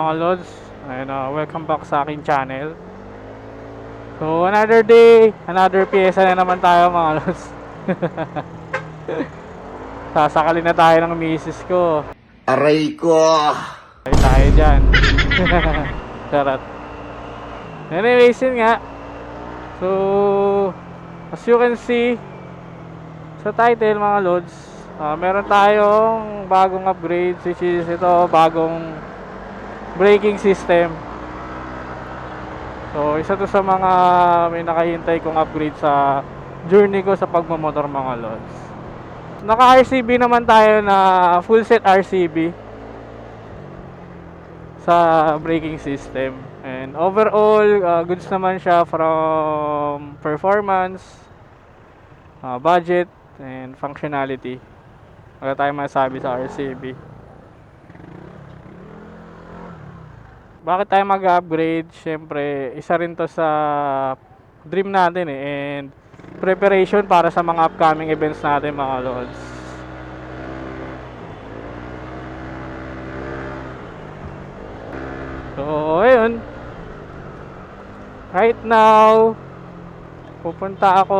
mga lods, and welcome back sa aking channel. So another day, another pyesa na naman tayo mga lods. Sasakalin na tayo ng misis ko. Aray ko! Tayo dyan. Charot. Anyways, yun nga. So as you can see sa title mga lods, meron tayong bagong upgrade, which is ito, bagong braking system. So isa to sa mga may nakahintay kong upgrade sa journey ko sa pagmamotor mga lods. Naka RCB naman tayo na full set RCB sa braking system, and overall goods naman siya from performance, budget, and functionality. Wala tayong masabi sa RCB. Bakit tayo mag-upgrade? Siyempre, isa rin to sa dream natin and preparation para sa mga upcoming events natin mga lods. So, ayun. Right now, pupunta ako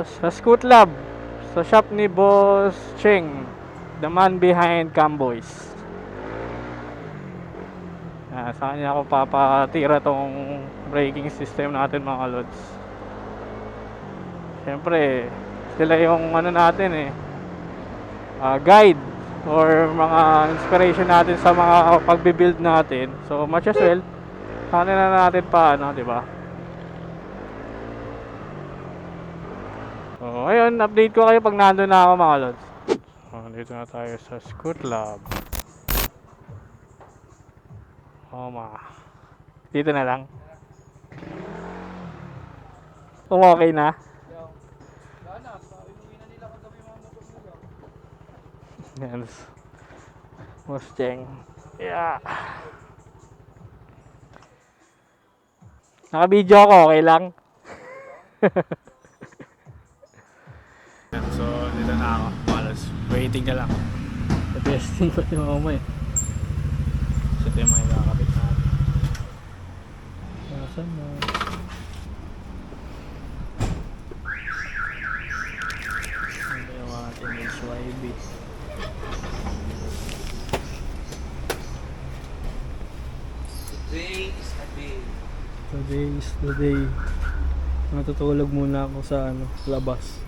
sa Scoot Lab, sa shop ni Boss Cheng, the man behind Camboys. Sa kanya ako papatira tong braking system natin mga lods. Siyempre, sila yung ano natin guide or mga inspiration natin sa mga pagbibuild natin. So much as well, sana na natin pa di ba? So ayun, update ko kayo pag nandun na ako mga lods. So dito na tayo sa Scoot Lab. Dito na lang. Kung okay na. Yan. Mustang. Yeah. Naka-video ako, okay lang? So, dito na ako. Malas, waiting na lang. Testing ko yung mama So, ito yung mga kakabit natin. Nasaan na? Ito yung ating HYB. Today is the day. Natutulog muna ako sa labas.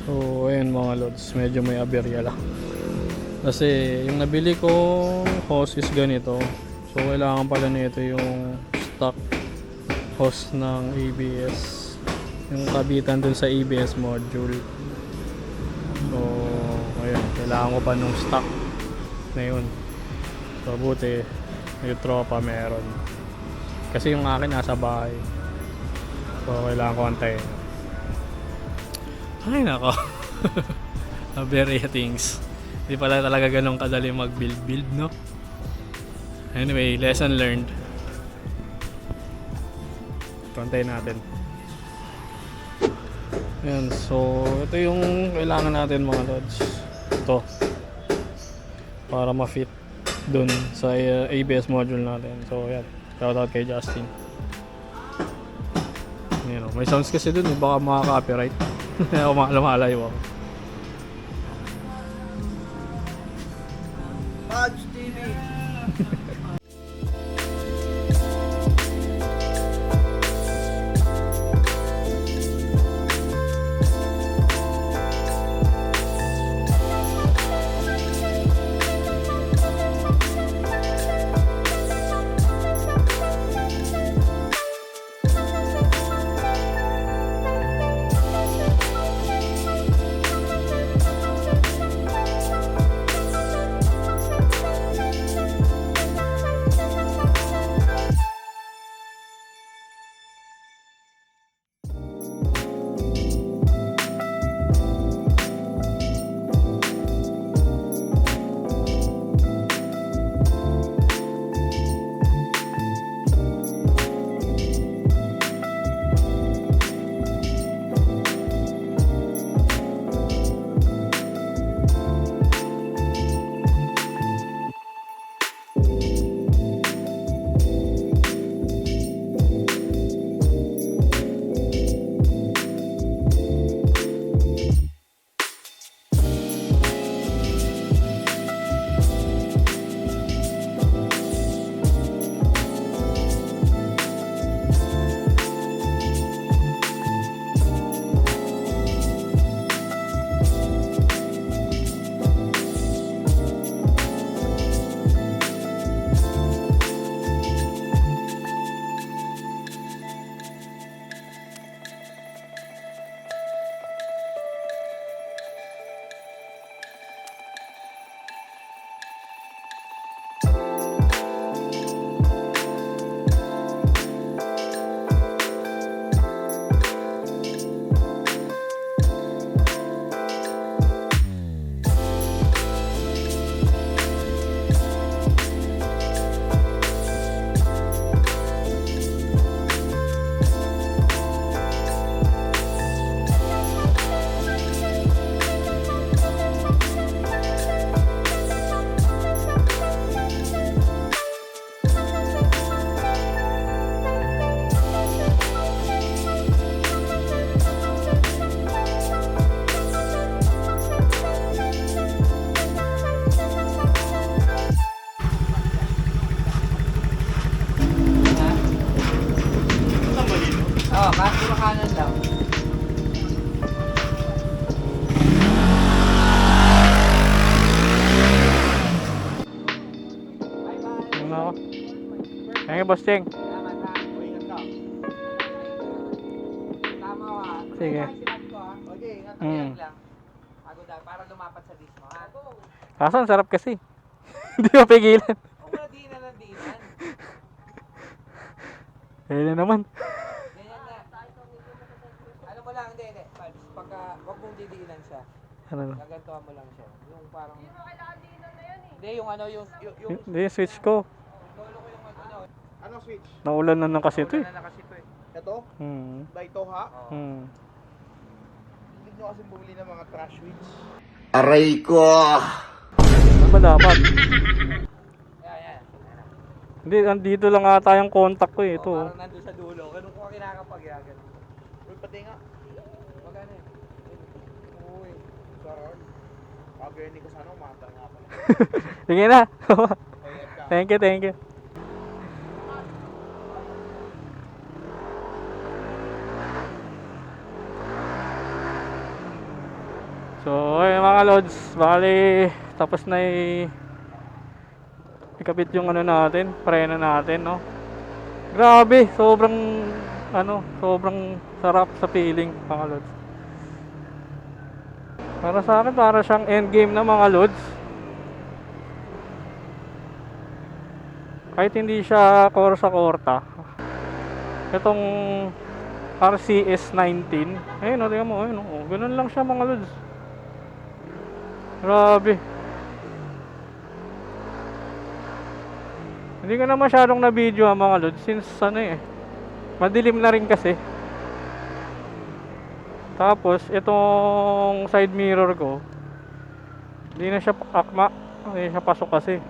So ayun mga lods, medyo may aberya lang. Kasi yung nabili ko hose is ganito. So kailangan pala nito yung stock hose ng ABS, yung kabitan dun sa ABS module. So ayun, kailangan ko pa nung stock na yun. So buti yung tropa meron, kasi yung akin nasa bahay. So kailangan ko antayin. Ay nako. Aberya things. Hindi pala talaga ganun kadali mag-build no? Anyway, lesson learned. Pantayin natin. Ayan, so ito yung kailangan natin mga lods. Ito. Para ma-fit dun sa ABS module natin. So ayan, shoutout kay Justin. Ayan, may sounds kasi dun baka maka-copyright. Ako lumalayo ako. Podge TV! kanan lang. Ano ako? Thank you, Boss Cheng. Salamat ha. Ingat ka. Tama ka. Sige. Okay, ingat ka Mm. lang. Bago dahil para lumapat sa dismo ha. Kaso ang sarap kasi. Hindi mapigilan. Kung wala di na lang dinan. Ayun na naman. Ganyan na. Ano mo lang, hindi. Pagka, wag mong didiinan siya. Ano na? Gagantuhan mo lang siya. Yung parang... Hindi, yung ano, yung Hindi, yung switch ko. lolo ko yung ano. Anong switch? Naulan na ng kasi ito eh. Wala na kasi ito eh. Ito? Hmm. Ba ito ha? Oo. Hmm. Hindi nyo kasi bumili ng mga trash switch. Aray ko! Ano ba dapat? Yan. Hindi, andito lang ata yung contact ko eh. Ito. Parang nandun sa dulo. Ganun ko kinakapag yagan. Uy, pati nga. Magkano eh? Uy, sarap. Pag-earning ko sana, umata nga pala. Sige na. Ayan ka. Thank you. So, ayun mga lods, bali tapos na ikabit yung ano natin, preno natin, no. Grabe, sobrang sarap sa feeling, mga lods. Para sa akin, para siyang endgame na mga lods. Kahit hindi siya Corsa. Itong RCS 19. Ayun, tingnan mo, ayun, oh. Ganun lang siya mga lods. Grabe. Hindi ko na masyadong na-video mga lods since madilim na rin kasi. Tapos itong side mirror ko hindi na siya akma, hindi siya pasok kasi.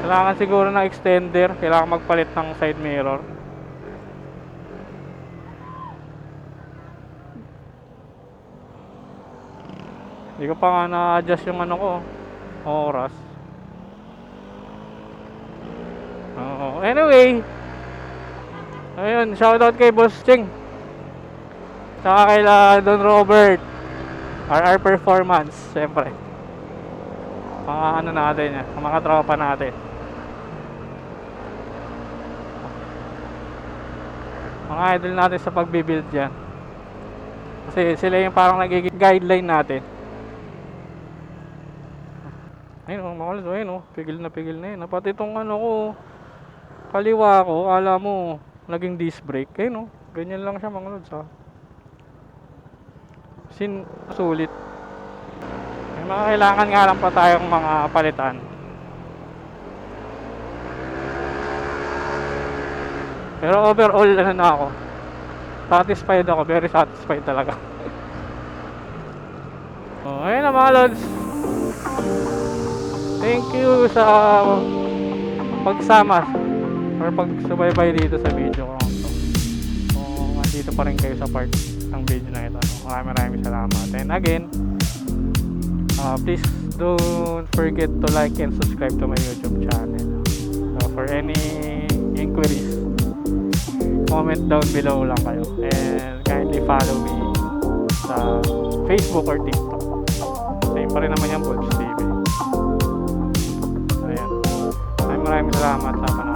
Kailangan siguro ng extender, kailangan magpalit ng side mirror. Hindi ko pa nga na-adjust yung ano ko, oras. Oo. Anyway, ayun, shoutout kay Boss Cheng. Tsaka kay Don Robert. RR Performance, siyempre. Mga ano natin yan, mga tropa natin. Mga idol natin sa pagbibuild yan. Kasi sila yung parang nagiging guideline natin. Ayun, mga lods, ayun, pigil na yun. Pati itong ano ko, kaliwa ko, kala mo naging disc brake. Ayun, ganyan lang siya mga lods, ha. Sulit. May mga kailangan nga lang pa tayong mga palitan. Pero overall, ano na ako, satisfied ako, very satisfied talaga. Oh, ayun na mga lods. Thank you sa pagsama or pagsubaybay dito sa video ko. So, andito pa rin kayo sa part ng video na ito. Maraming salamat. And again, please don't forget to like and subscribe to my YouTube channel. For any inquiries, comment down below lang kayo. And kindly follow me sa Facebook or TikTok. Same pa rin naman yung Bulbs TV. Maraming salamat sa panonood.